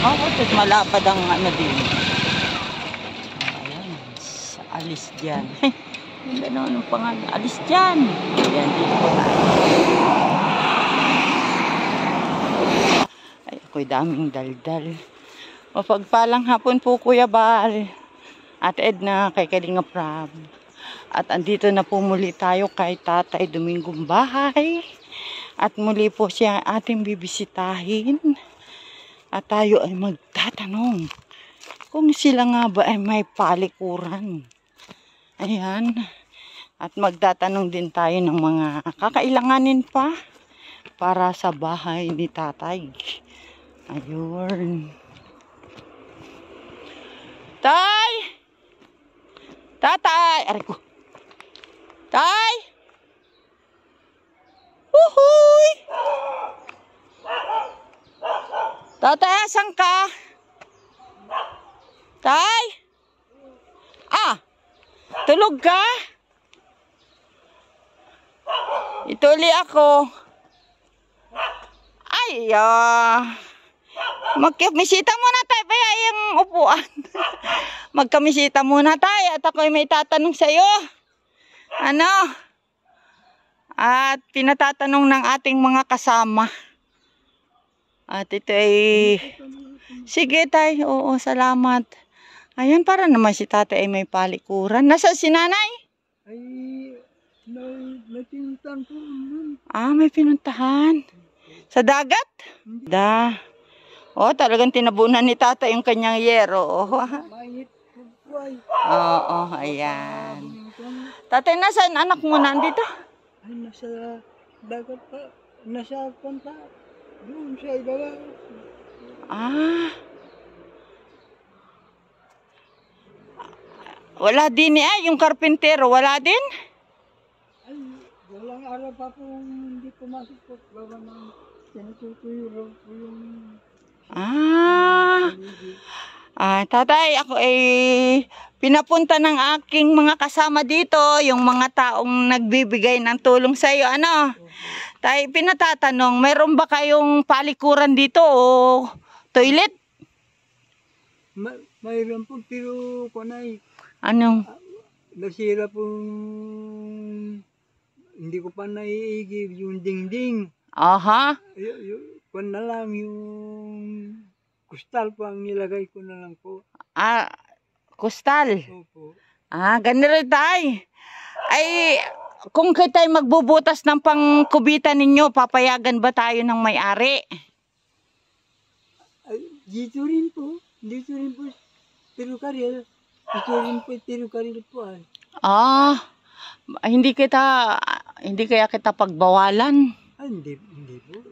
Oo, tapos malapad ang ano din. Ayan, alis dyan. Yung gano'n, anong pangalan? Alis dyan. Ayan, dito po tayo. Ay, ako'y daming daldal. Mapagpalang hapon po, Kuya Bal. At Edna, kay Kalinga Prab. At andito na po muli tayo kay Tatay Domingong bahay. At muli po siya ating bibisitahin. At tayo ay magtatanong kung sila nga ba ay may palikuran. Ayan. At magtatanong din tayo ng mga kakailanganin pa para sa bahay ni Tatay. Ayun. Tay! Tatay! Aray ko. Tay! Uhuy! Tatay, asan ka? Tay? Ah! Tulog ka? Ituli ako. Ay, magkamisita muna tayo. Kaya yung upuan. Magkamisita muna tayo. At ako'y may tatanong sa'yo. Ano? At pinatatanong ng ating mga kasama. At ito ay... Sige tayo. Oo, salamat. Ayan, para naman si tatay ay may palikuran. Nasa si nanay? Ay, may pinuntahan po. Ah, may pinuntahan. Sa dagat? Da. Oh, talagang tinabunan ni tatay yung kanyang yero. Oh. Mainit po ay. Oo, ayan. Tatay, nasaan anak mo nandito? Ay, nasa dagat pa. Nasa punta. Doon sa ibaba. Ah. Wala din yung karpintero. Wala din? Ay, walang araw pa po hindi pumasok po. Baba ng tinututuyo po yung... Ah. Tatay, ako ay pinapunta ng aking mga kasama dito, yung mga taong nagbibigay ng tulong sa iyo. Ano? Tay, pinatatanong, mayroon ba kayong palikuran dito o toilet? Mayroon po, pero kunay. Anong? Nasira po, hindi ko pa naiigib yung dingding. Aha. Kung na lang yung kustal po ang nilagay ko na lang po. Ah, kustal. Opo. Ganun rin tay. Ay, kung kayo tayo magbubutas ng pangkubitan ninyo, papayagan ba tayo ng may-ari? Ay, dito rin po. Dito rin po. Tirukaril. Dito rin po. Tirukaril po ay. Hindi kaya kita pagbawalan. Ay, hindi po.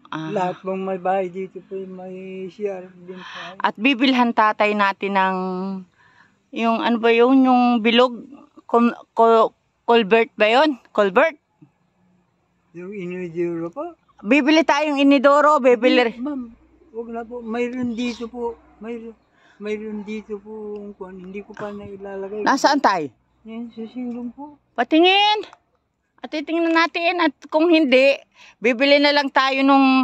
Lahat pong may bahay dito po may CR din po. At bibilhan tatay natin ng yung ano ba yun, yung bilog, culvert ba yun? Culvert? Yung inidoro po? Bibili tayong inidoro, bibili. Ma'am, huwag na po. Mayroon dito po. Mayroon dito po. Hindi ko pa nailalagay. Nasaan tayo? Yan, sa silong po. Patingin. At titingnan natin. At kung hindi, bibili na lang tayo nung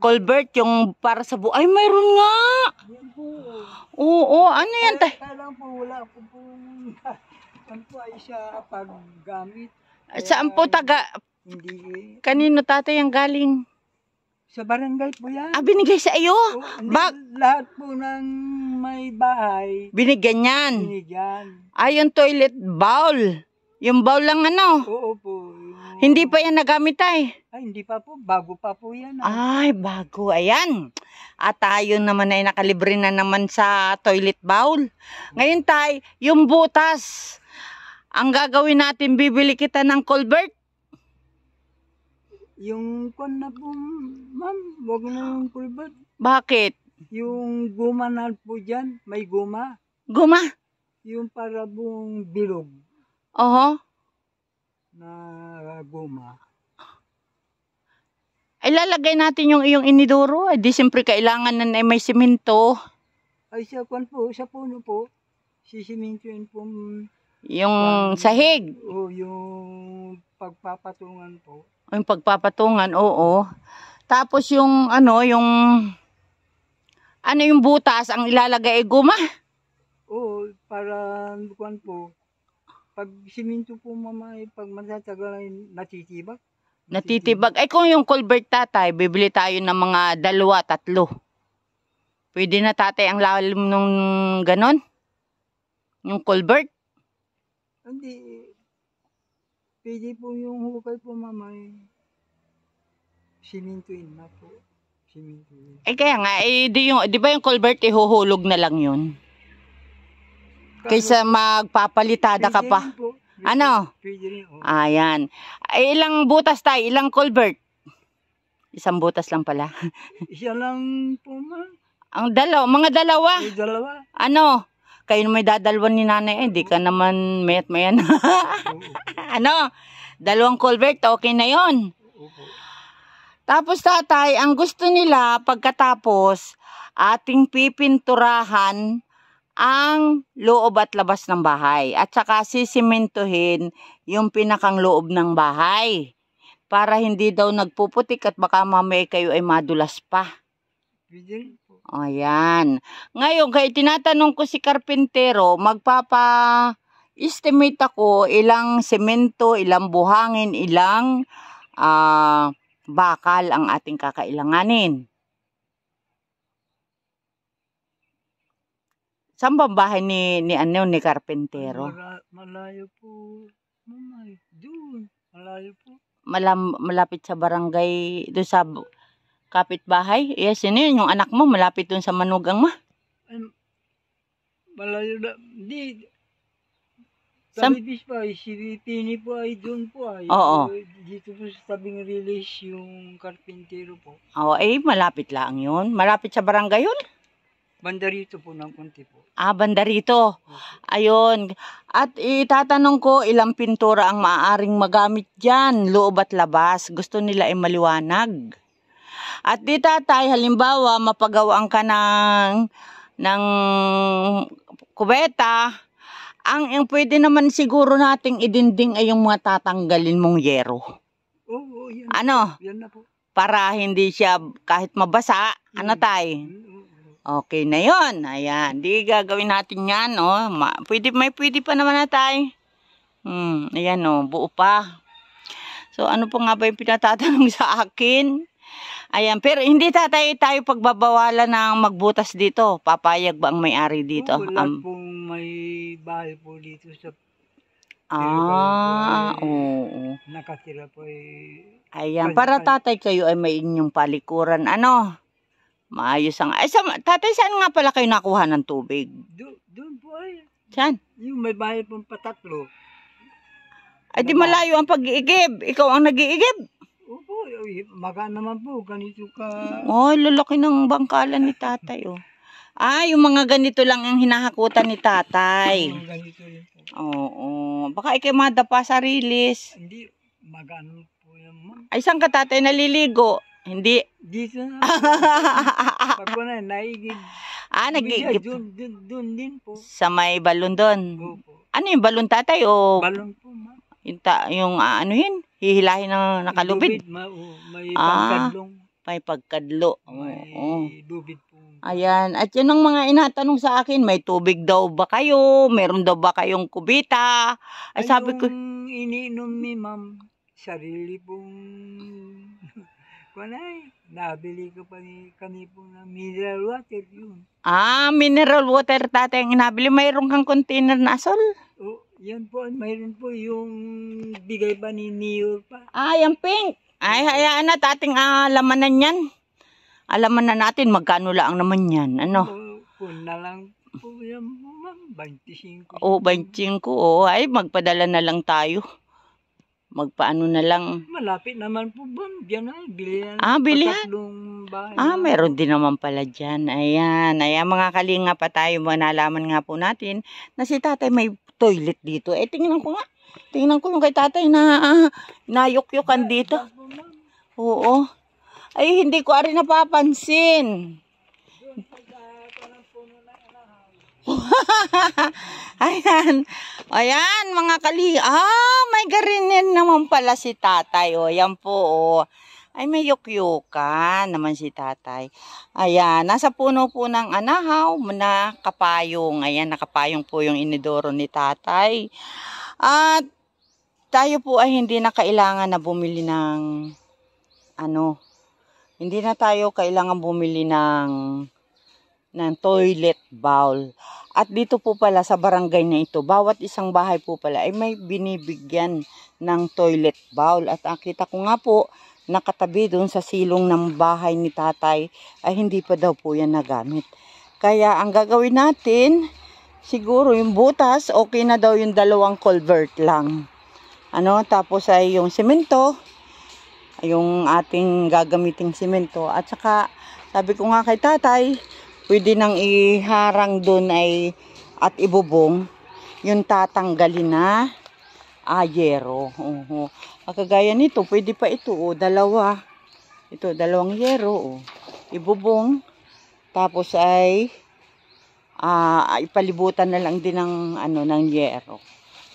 culvert, yung para sa Ay, mayroon nga. Yan po. Oo, ano yan tayo? Kailangan po, wala po po. Ano po ay siya paggamit. Saan po Hindi. Kanino tatay ang galing? Sa barangay po yan. Binigay sa iyo? Lahat po ng may bahay. Binigyan yan? Binigyan. Yung toilet bowl. Yung bowl lang Oo po. Hindi pa yan nagamit ay? Ay, hindi pa po. Bago pa po yan. Ay, bago. Ayan. At tayo naman ay nakalibre na naman sa toilet bowl. Ngayon tay, yung butas. Ang gagawin natin, bibili kita ng culvert. Yung kon na po, ma'am, wag na yung culvert. Bakit? Yung guma na po dyan, may guma. Guma? Yung para pong bilog. Oho. Na guma. Ay, lalagay natin yung iyong inidoro. Di siyempre kailangan na may simento. Ay, sa kon po, sa puno po, sisimintuin po. Yung sahig. O yung pagpapatungan po. Yung pagpapatungan, oo. Tapos yung yung Ano yung butas ang ilalagay ay guma? Oo, para kuan po. Pag siminto po mama, pag matatagal ay natitibak. Natitibag. Ay kung yung culvert tatay, bibili tayo ng mga 2, 3. Pwede na tatay ang lalim nung ganon? Yung culvert? Hindi. Pwede po yung hukay po mama, simintuin na po. Simintuin. Kaya nga, di ba yung culvert ihuhulog na lang yun? Kaysa magpapalitada ka pa. Ano? Pwede rin. Oh. Ayan. Ay, ilang butas tayo? Ilang culvert? Isang butas lang pala. Isa lang po ma. Ang mga dalawa. May dalawa. Ano? Kayo na may dadalwan ni nanay. Hindi ka naman mayat mayan. Ano? 2 culvert, okay na yon. Tapos tatay, ang gusto nila pagkatapos, ating pipinturahan ang loob at labas ng bahay. At saka sisimentohin yung pinakang loob ng bahay. Para hindi daw nagpuputik at baka mamaya kayo ay madulas pa. Ayan. Ngayon, kaya tinatanong ko si karpintero, magpapa-estimate ako ilang semento, ilang buhangin, ilang bakal ang ating kakailanganin. Saan ba bahay ni karpentero? Malayo po. Mamay, doon. Malayo po. Malapit sa barangay, doon sa kapitbahay? Yes, yun yung anak mo, malapit doon sa Manugang ma. Malayo na. Hindi. Talibis pa, si Pini po ay doon po ay. Oo. Dito po sa tabing release yung karpintero po. Oo, malapit lang yun. Malapit sa barangay yun. Banda rito po ng konti po. Banda rito. Ayun. At itatanong ko ilang pintura ang maaaring magamit dyan, loob at labas. Gusto nila ay maliwanag. At di tatay, halimbawa, mapagawaan ka ng kubeta, ang pwede naman siguro nating idinding ay yung mga tatanggalin mong yero. Oo, yan. Ano? Yan na po. Para hindi siya kahit mabasa. Ano tay? Okay na yon. Ayan. Di gagawin natin yan. Oh. Pwede pa naman na tayo. Ayan o. Buo pa. So ano pa nga ba yung pinatatanong sa akin? Ayan. Pero hindi tayo pagbabawalan ng magbutas dito. Papayag ba ang may-ari dito? Lahat pong may bahay po dito sa oo. Nakatira po Ayan. Para tatay kayo ay may inyong palikuran. Ano? Maayos ang... tatay, saan nga pala kayo nakuha ng tubig? Doon po ay. Saan? Yung may bahay pong patatlo. Ay di malayo ang pag-iigib. Ikaw ang nag-iigib. Opo, maga naman po. Ganito ka... Lalaki ng bangkalan ni tatay. Yung mga ganito lang ang hinahakutan ni tatay. Ganito rin po. Oo. Baka ikay madapa sa rilis. Hindi, magano po yan ma'am. Ay, saan ka tatay naliligo? Hindi. Dito na. Pag ko na, naigib. Nag-iigib. Doon din po. Sa may balon doon. Opo. Ano yung balon tatay o? Balon po ma'am. Yung ano yun? Hihilahin na nakalubid. May pagkadlong. May pagkadlo. May lubid po. Ayan. At yun ang mga inatanong sa akin. May tubig daw ba kayo? Meron daw ba kayong kubita? Ay sabi ko. Yung iniinom ni ma'am, sarili pong... Kunay, nabili ko pa kami po ng mineral water yun. Mineral water tatay ang inabili. Mayroon kang container na asol? Yan po, mayroon po yung bigay pa ni Neo pa. Yung pink. Ay, hayaan na tating alamanan yan. Alaman na natin magkano lang naman yan. Ano? Kung na lang po yan po ma'am, 25. 25. Ay, magpadala na lang tayo. Magpaano na lang. Malapit naman po ba? Diyan na, bilihan. Bilihan? Meron din naman pala dyan. Ayan. Mga kalinga pa tayo. Nalaman nga po natin na si tatay may toilet dito. Tingnan ko nga. Tingnan ko yung kay tatay na nayukyukan dito. Oo. Ay, hindi ko rin napapansin. Ayan, mga kali. May garinin naman pala si tatay. Yan po. Ay, may yukyukan naman si tatay. Ayan, nasa puno po ng anahaw na kapayong. Ayan, nakapayong po yung inidoro ni tatay. At tayo po ay hindi na kailangan na bumili ng hindi na tayo kailangan bumili ng toilet bowl. At dito po pala sa barangay na ito, bawat isang bahay po pala ay may binibigyan ng toilet bowl. At nakita ko nga po, nakatabi doon sa silong ng bahay ni tatay ay hindi pa daw po yan nagamit. Kaya ang gagawin natin, siguro yung butas, okay na daw yung 2 culvert lang. Tapos ay yung semento, yung ating gagamiting semento. At saka, sabi ko nga kay tatay, pwede nang iharang doon at ibubong yung tatanggalin na yero. Kagaya nito, pwede pa ito, 2. Ito, 2 yero, ibubong. Tapos ay ipalibutan na lang din ng yero.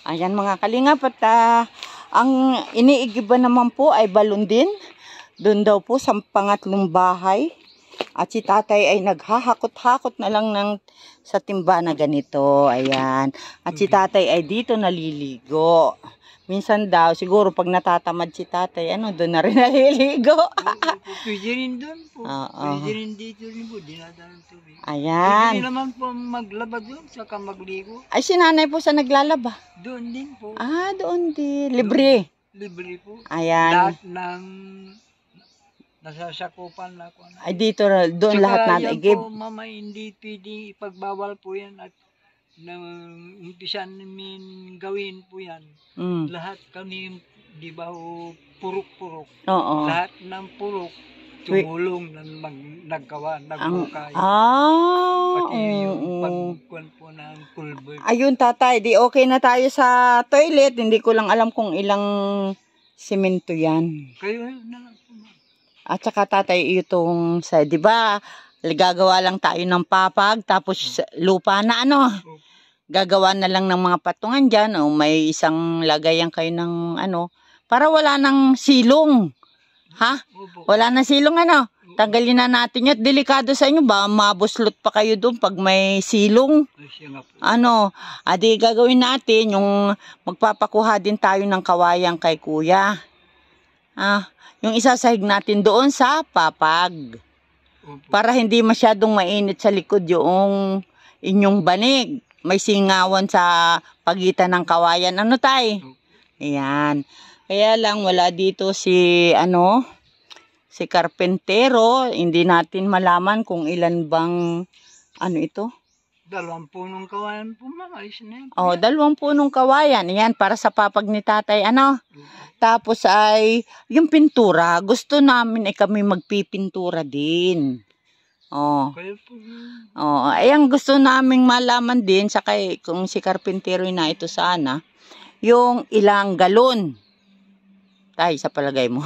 Ayan mga kalingap, at ang iniigiba naman po ay balon din. Doon daw po sa pangatlong bahay. At si tatay ay naghahakot-hakot na lang sa timba na ganito. Ayan. At si tatay ay dito naliligo. Minsan daw, siguro pag natatamad si tatay, doon na rin naliligo. Pwede rin doon po. Pwede rin dito rin po, dinadaan tubig. Ayan. Pwede naman po maglaba doon, saka magligo. Ay, si nanay po sa naglalaba. Doon din po. Doon din. Libre. Libre po. Ayan. Lahat ng nasasakupan na ko. Ay, dito, doon lahat na i-give. Po, mama, hindi pwede ipagbawal po yan at nang umpisan namin gawin po yan. Lahat kami, di ba, purok-purok. Oo. Lahat ng purok, tumulong naggawa, nagbukay. Pati yung pagkuhan po ng culvert. Ayun tatay, di okay na tayo sa toilet. Hindi ko lang alam kung ilang simento yan. Kayo na lang po. At saka tatay, itong di ba, gagawa lang tayo ng papag, tapos lupa na gagawa na lang ng mga patungan dyan, may isang lagayan kayo ng para wala ng silong. Ha? Wala na silong tanggalin na natin yun. Delikado sa inyo ba? Mabuslot pa kayo doon pag may silong. Adi gagawin natin yung magpapakuha din tayo ng kawayan kay kuya. Yung isasahig natin doon sa papag. Para hindi masyadong mainit sa likod yung inyong banig. May singawan sa pagitan ng kawayan. Tay? Ayan. Kaya lang wala dito si karpentero. Hindi natin malaman kung ilan bang ito. 2 punong kawayan po, alis na yan. 2 punong kawayan. Ayan, para sa papag ni tatay. Tapos ay yung pintura. Gusto namin ay kami magpipintura din. Ay ang gusto naming malaman din sa kung si karpentero na ito sana, yung ilang galon. Tay, sa palagay mo.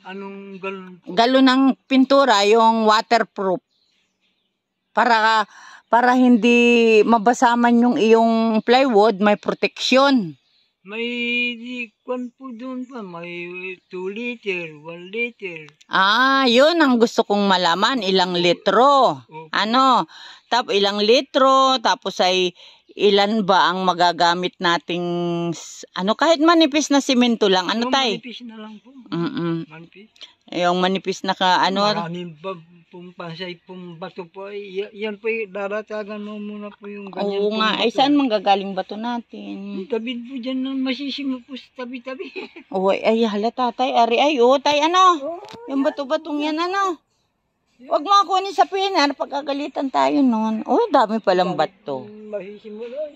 Anong galon? Galon ng pintura, yung waterproof. Para hindi mabasaman yung iyong plywood, may protection. May kwan po doon pa, may 2 liter, 1 liter. Yun ang gusto kong malaman, ilang litro. Tapos ilang litro, tapos ay ilan ba ang magagamit nating kahit manipis na simento lang, tay? Manipis na lang po. Manipis. Yung manipis na maraming pong pansay pong bato po, yan po daratagan mo muna po yung ganyan. Oo nga, ay saan manggagaling bato natin? Tabi po dyan ng masisimo po sa tabi-tabi. Ay halata tay, tay, yung bato-batong yan Huwag mo kunin sa pinar, pagkagalitan tayo nun. Dami palang bato. Masisimo nun,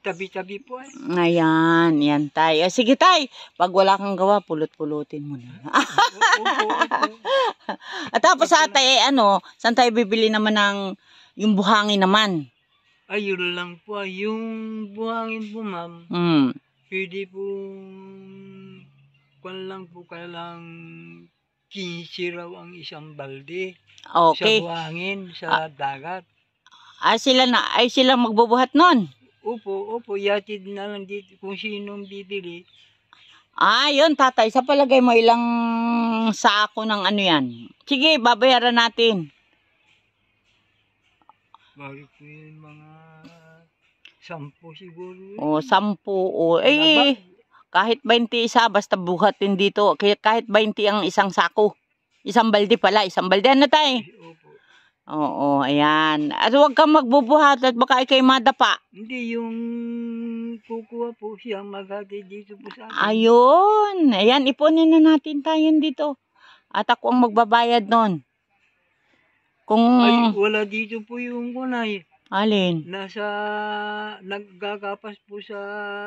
tabi-tabi po Ayan, yan tay. Sige tay, pag wala kang gawa, pulot-pulutin mo na. At tapos tay, saan tayo bibili naman ng yung buhangin naman? Ayun lang po, yung buhangin po ma'am. Pwede po, kwan lang po, kailang 15 raw ang isang balde. Okay. Sa buhangin, sa dagat. Sila magbubuhat nun? Opo, yatid na lang dito kung sinong bibili. Yun tatay, sa palagay mo ilang sako ng ano yan? Sige, babayaran natin. Bali po yung mga 10 siguro. O, 10. O, kahit 20 isa, basta buhatin dito. Kahit 20 ang isang sako. Isang balde pala, isang balde. Ano tayo? Opo. Oo, ayan. At huwag kang magbubuhat at baka ikay madapa. Hindi, yung kukuha po siya maghati dito po sa akin. Ayun. Ayan, ipunin na natin tayo dito. At ako ang magbabayad nun. Kung... Ay, wala dito po yung kunay. Alin? Naggagapas po sa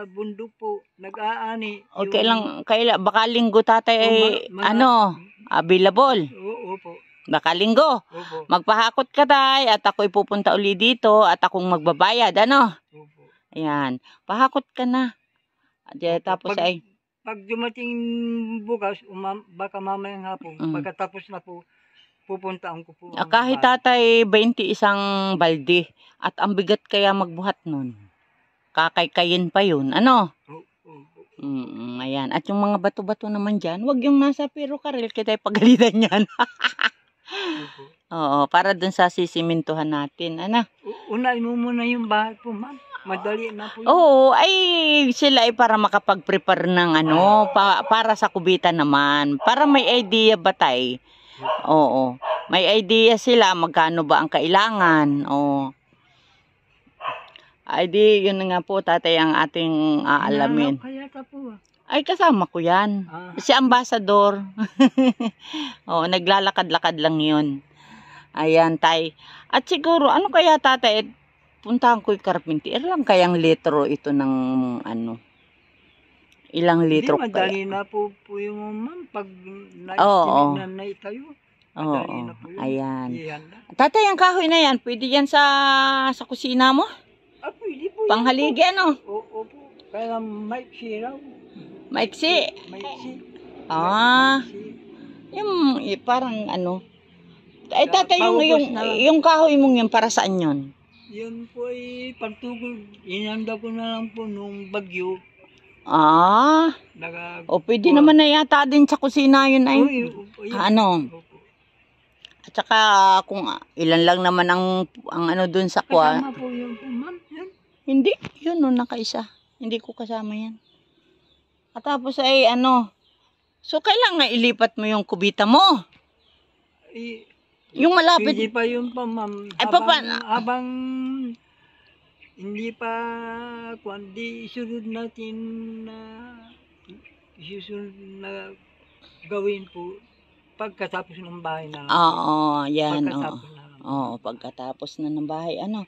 bundok po. Nag-aani. Okay lang, baka linggo tatay ay, available. Opo. Baka linggo. Opo. Magpahakot ka tay at ako'y pupunta uli dito at akong magbabayad. Ano? Opo. Ayan. Pahakot ka na. Tapos Pag dumating bukas, baka mamayang hapon, pagkatapos na po, pupuntaan ko po. Kahit tatay 20 isang balde at ang bigat kaya magbuhat nun. Kakaykayin pa yun. Ano? Ayan. At yung mga bato-bato naman dyan, wag yung nasa pero karel kita pagalitan yan. Oo, para dun sa sisimintuhan natin. Ano? Unahin mo muna yung bahay po, ma'am. Madali na po yun. Oo, ay sila ay para makapag-prepare ng para sa kubitan naman. Para may idea ba tay? Oo. May idea sila magkano ba ang kailangan. Oo. Ay di, yun nga po tatay ang ating aalamin. Kaya ka po. Ay kasama ko yan. Si Ambassador. Oo, naglalakad-lakad lang yun. Ayan tay. At siguro, ano kaya tatay, puntahan ko yung carpenter lang kayang litro ito ng ano? Ilang litro kaya? Hindi, madali na po yung ma'am pag na itayo. Madali na po yun. Ayan. Tatay, ang kahoy na yan, pwede yan sa kusina mo? Pwede po. Panghaligi ano? Oo po. Kaya maiksi raw. Maiksi? Maiksi. Yung parang ano? Ay tatay, yung kahoy mong yun, para saan yun? Yun po ay pagtugol. Inanda ko na lang po nung bagyo. Pwede naman na yata din sa kusina yun ay. Ano? At saka kung ilan lang naman ang ano dun sa kwa. Kasama po yun po, ma'am. Hindi, yun nakaisa. Hindi ko kasama yan. At tapos ay ano. So kailangan ilipat mo yung kubita mo. Yung malapit. Pwede pa yun pa, ma'am. Habang hindi pa kundi isunod natin na gawin po pagkatapos ng bahay na. Oo, yan. Pagkatapos na ng bahay. Ano?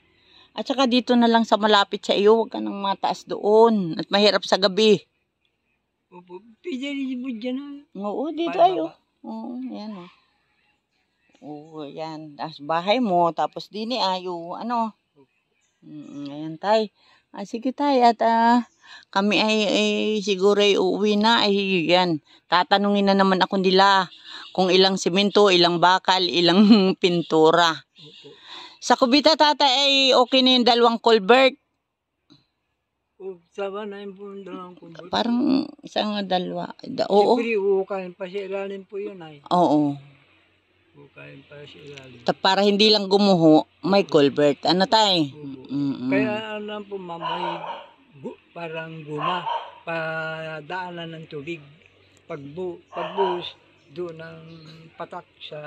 At saka dito na lang sa malapit sa iyo, huwag ka nang mataas doon. At mahirap sa gabi. Opo, pwede rin po dyan. Oo, dito ayo. Oo, yan o. Oo, yan. Tapos bahay mo, tapos dini ayo, ano. Ayan tay. Sige tay, at kami ay siguro ay uuwi na. Ay yan, tatanungin na naman ako nila kung ilang simento, ilang bakal, ilang pintura. Sa kubita tatay ay okay na yung 2 culvert. Sama na yung dalawang culvert. Parang isang 2. Oo. Siyempre, uukain pa sa ilalim po yun ay. Oo. Uukain pa sa ilalim. Para hindi lang gumuho, may culvert. Ano tay? Kaya alam po ma'am, may parang guma, padaanan ng tubig. Pagbuhos doon ng patak sa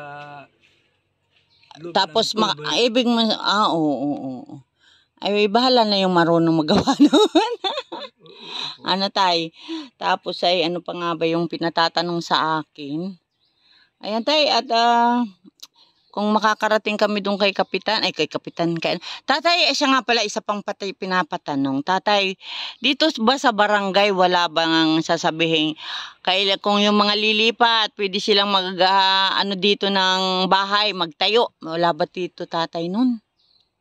loob. Tapos ibig mo, oo. Ay, bahala na yung marunong magawa noon. Ano tay? Tapos ay ano pa nga ba yung pinatatanong sa akin? Ayan tay, at kung makakarating kami doon kay Kapitan, Tatay, siya nga pala, isa pang pinapatanong. Tatay, dito ba sa barangay, wala bang sasabihin, kung yung mga lilipat, pwede silang ano dito ng bahay, magtayo. Wala ba dito tatay nun?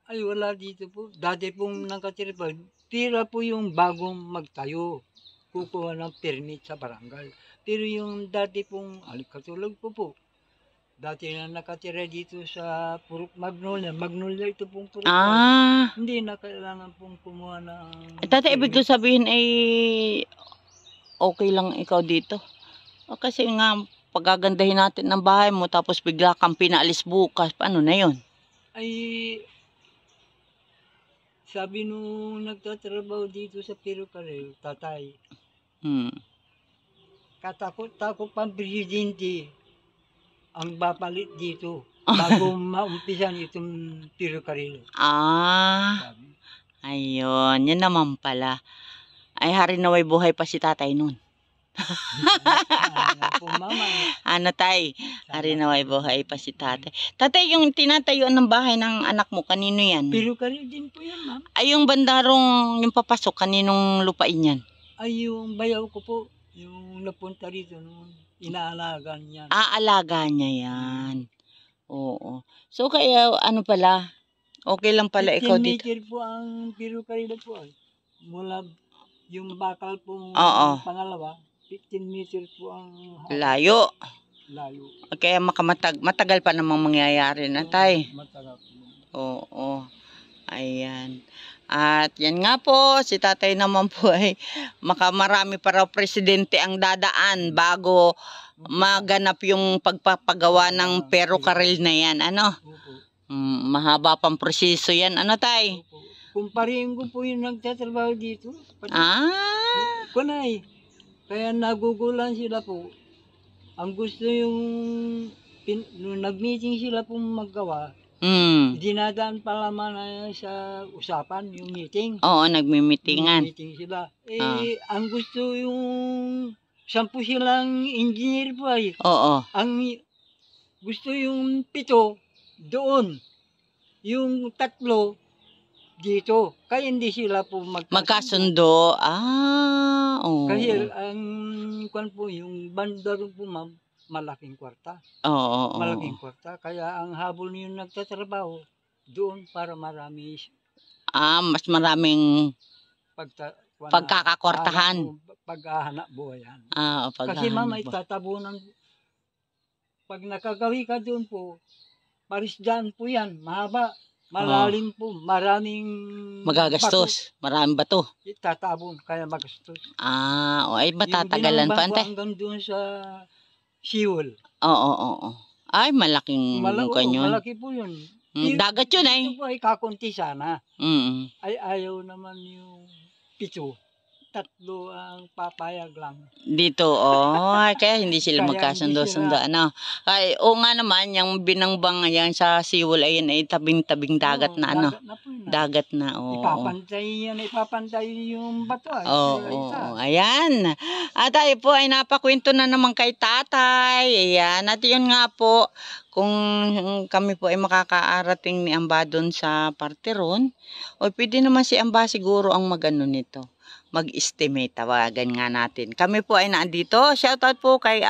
Ay, wala dito po. Dati pong nakatira pa, tira po yung bagong magtayo. Kukuha ng permit sa barangay. Pero yung dati pong, katulad po, dati na nakatira dito sa Purok Magnolia. Magnolia ito pong Purok. Hindi na kailangan pong kumuha ng... Tatay, ibig ko sabihin ay okay lang ikaw dito? O kasi nga, pagagandahin natin ng bahay mo, tapos bigla kang pinaalis bukas. Paano na yun? Ay, sabi nung nagtatrabaho dito sa Pirucarel, tatay, Hmm. katakot-takot pang presidente ang bapalit dito bago maumpisan itong Pirucarel. Ah, Sabi. ayun. Yan naman pala. Ay, hari naway buhay pa si tatay nun. Sana po, mama. Ano tay? Hari Sana naway buhay pa si tatay. Tatay, yung tinatayuan ng bahay ng anak mo, kanino yan? Pirucarel din po yan, ma'am. Ay, yung bandarong yung papasok, kaninong lupain yan? Ay, yung bayaw ko po, yung napunta rito noon, inaalagaan yan. Aalaga niya yan. Oo. So, kaya ano pala, okay lang pala 15 ikaw dito. meter po ang Pirucarel po. Mula yung bakal po Oo. pangalawa, 15 meter po ang Layo. layo. Kaya matagal pa namang mangyayari na tay. Matagal po. Oo. Ayan. At yan nga po, si tatay naman po ay makamarami pa raw presidente ang dadaan bago maganap yung pagpapagawa ng Pirucarel na yan. Ano? Opo. Mahaba pang proseso yan. Ano tay? Opo. Kumparihin ko po yung nagtatrabaho dito. Ah. Kunay. Kaya nagugulan sila po. Ang gusto yung nung nag-meeting sila pong maggawa, dinadaan pa naman sa usapan yung meeting. Oo, nagmimitingan. Meeting sila. Ang gusto yung 10 silang engineer po ay. Oo. Ang gusto yung 7 doon. Yung 3 dito. Kaya hindi sila po Magkasundo. Oo. Kasi ang kwan po, yung bandaro po ma'am, malaking kwarta. Oo. Malaking kwarta. Kaya ang habol niyo nagtatrabaho, doon para marami Mas maraming pagkakakwartahan. Paghahanap buhayan. Kasi ma'am, ay tatabunan. Pag nakagawi ka doon po, parisdaan po yan, mahaba. Malalim po, maraming magagastos, maraming bato. Tatabon, kaya magastos. Ay matatagalan pa ante. Hanggang doon sa Siwol. Oo. Ay malaking kanyon. Malaki po yun. Dagat yun ay. Ito po ay kakunti sana. Ay ayaw naman yung 7. 3 ang papayag lang. Dito, kaya hindi sila magkasundo-sundo. Ano? Ay, nga naman, yung binangbang yan sa Siwol, ayun ay tabing-tabing dagat na ano. Dagat na, Ipapantay yung bato. Oo, ayan. At tayo po ay napakwento na naman kay tatay. Ayan, at yun nga po, kung kami po ay makakaarating ni Amba doon sa Parteron, o pwede naman si Amba siguro ang magano nito. Mag-estimate, tawagan nga natin. Kami po ay naandito. Shoutout po kay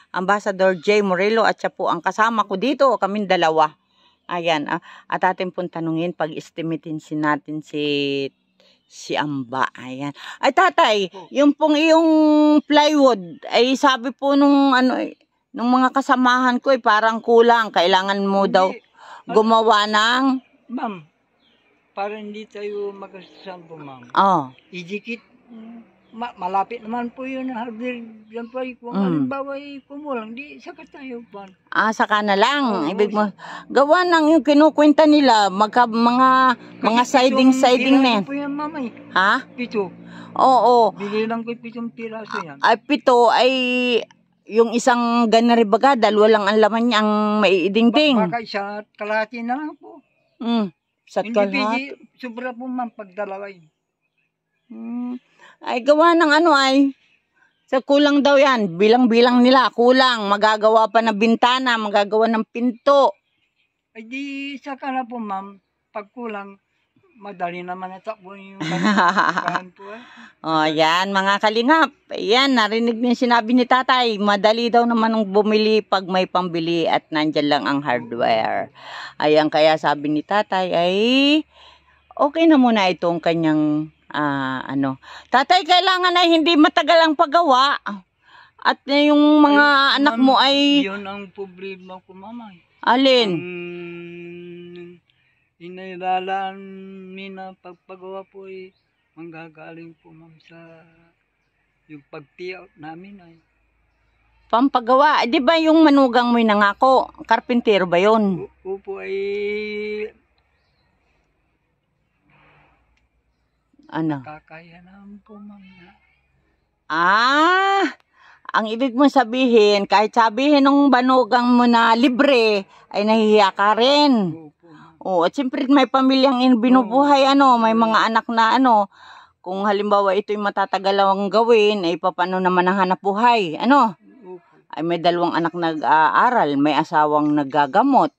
Ambassador J. Morelo at siya po ang kasama ko dito. Kaming dalawa. Ayan. At atin pong tanungin, pag-estimatein natin si Amba. Ayan. Ay tatay, yung pong iyong plywood, ay sabi po nung mga kasamahan ko ay parang kulang. Kailangan mo daw gumawa ng... Ma'am, para hindi tayo magastusan po, ma'am. Idikit. Malapit naman po yun. Yan po, kung halimbawa kumulang, di saka tayo po. Saka na lang. Ibig mo, gawa ng yung kinukwenta nila, mga siding na yan. Po yan, ma'am, Ha? 7. Oo. Bili lang ko 7 piraso yan. Ay, 7 ay yung isang ganaribaga, 2 lang ang laman niya, ang maiidingding. Baka isa kalahati na lang po. Sa Hindi pwede, sobra po ma'am pagdalaway. Ay gawa ng sa kulang daw yan, bilang-bilang nila, kulang, magagawa pa ng bintana, magagawa ng pinto. Ay di saka na po ma'am, pag kulang, madali naman natakbo yung po. Yan mga kalingap, yan, narinig niyo sinabi ni tatay, madali daw naman ang bumili pag may pambili at nandyan lang ang hardware. Ayan, kaya sabi ni tatay ay okay na muna itong kanyang tatay, kailangan ay hindi matagal ang paggawa at yung mga anak mo ay yun ang problema ko mama. Alin? Inailalaan nina pagpagawa po ay manggagaling po ma'am sa Yung pag-payout namin ay Pampagawa. Di ba yung manugang mo'y nangako? Karpintero ba yun? upo ay Ano? kakaya naman po, ma'am. Ah! Ang ibig mo sabihin, kahit sabihin ng manugang mo na libre, ay nahihiya ka rin. Opo, ma'am. Oo, at siyempre may pamilyang binubuhay, may mga anak na kung halimbawa ito'y matatagalawang gawin, ay paano naman ang hanap buhay, Opo. ay may 2 anak nag-aaral, may asawang naggagamot,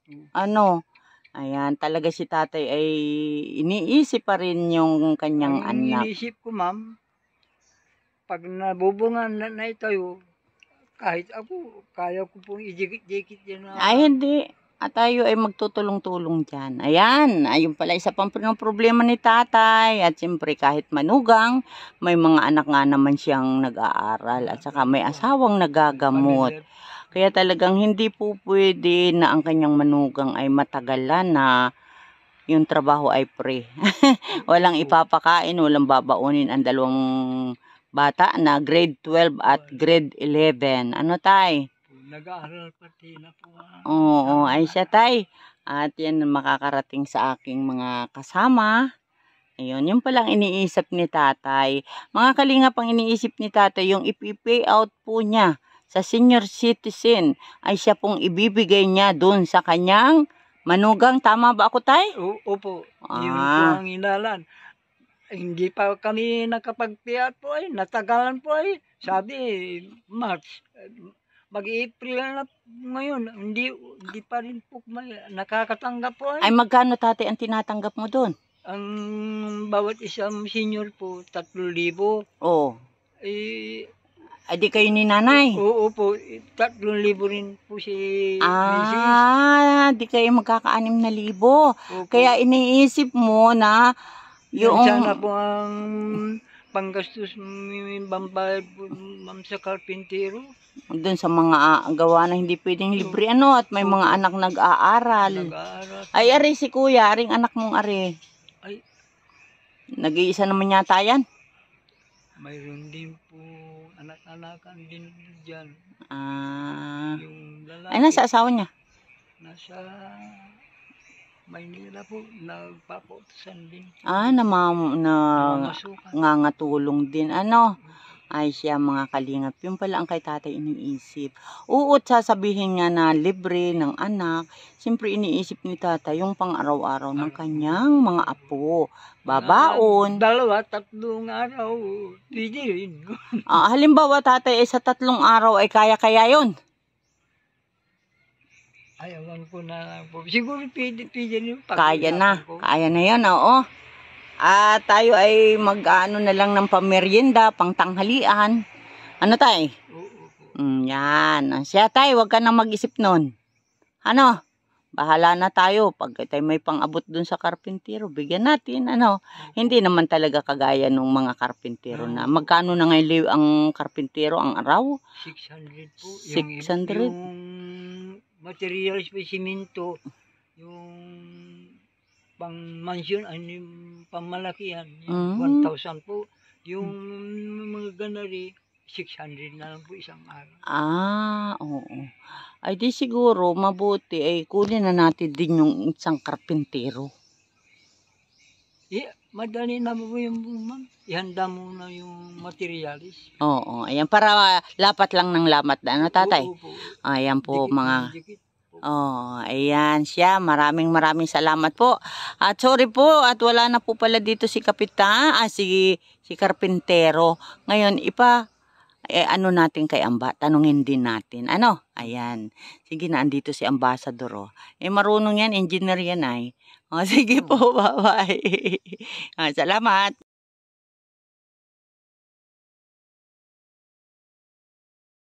ayan, talaga si tatay ay iniisip pa rin yung kanyang Ang anak. iniisip ko, ma'am, pag nabubungan na itayo, kahit ako, kaya ko pong ijikit-jikit yan na. Ay, hindi. At tayo ay magtutulong-tulong dyan. Ayan, ayun pala isa pang problema ni tatay. At siyempre kahit manugang, may mga anak nga naman siyang nag-aaral. At saka may asawang nagagamot. Kaya talagang hindi po pwede na ang kanyang manugang ay matagalan na yung trabaho ay free. Walang ipapakain, walang babaunin ang 2 bata na grade 12 at grade 11. Ano tay? Nag-aaral pati na po. Oo, ay siya tay. At yan makakarating sa aking mga kasama. Ayun, yung palang iniisip ni tatay. Mga kalingap, ang iniisip ni tatay, yung ipipay out po niya sa senior citizen ay siya pong ibibigay niya dun sa kanyang manugang. Tama ba ako tay? Opo, yun po ang inalan. Hindi pa kami nakapagpiyat po ay, natagalan po ay. Sabi, March, mag-April na ngayon, hindi pa rin po nakakatanggap po ay. Ay magkano tatay ang tinatanggap mo doon? Ang bawat isang senior po, 3,000. Oo. Ay di kayo ni nanay? Oo po, 3,000 rin po si Mrs. Di kayo magkaka-6,000. Kaya iniisip mo na yung sana po ang panggastos bambayad po, ma'am, sa karpintero. doon sa mga gawa na hindi pwedeng libre at may mga anak nag-aaral. Ay ari si kuya, aring anak mong ari. Ay, nag-iisa naman yata yan. Mayroon din po anak-anakan din dyan. Yung lalaki. Ay nasa asawa niya? Nasa Maynila po, nagpapautusan din. Nangangatulong din. Ay siya mga kalingap. Yung pala ang kay tatay iniisip. Uot sasabihin nga na libre ng anak. Siyempre iniisip ni tatay yung pang-araw-araw ng kanyang mga apo. Babaon. 2-3 araw, pwede rin. Halimbawa tatay sa 3 araw ay kaya-kaya yun. Ayawan ko na po. Siguro pwede rin. Kaya na yan, oo. At tayo ay mag-ano na lang ng pamerienda, pang tanghalian. Ano tay? Yan. Siya tay, wag ka na mag-isip nun. Bahala na tayo. Pag tayo may pang-abot dun sa karpintero, bigyan natin. Hindi naman talaga kagaya ng mga karpintero na. Magkano na ngayon ang karpintero ang araw? 600 po. 600? Yung materials pa, simento, yung pang-mansion, yung pang-malakihan, 1,000 po. Yung mga ganari, 600 na lang po isang araw. Oo. Ay di siguro, mabuti ay kunin na natin din yung isang karpintero. Madali na po yung ma'am. Ihanda mo na yung materials. Oo, ayan. Para lapat lang ng lamat na, tatay? Opo. Ayan po mga... ayan siya. Maraming salamat po. At sorry po, at wala na po pala dito si Kapitan, si karpintero. Ngayon, natin kay Amba, tanungin din natin. Ayan. Sige na, andito si Ambassador. Marunong yan, engineer yan ay. Sige po, bye-bye. Salamat.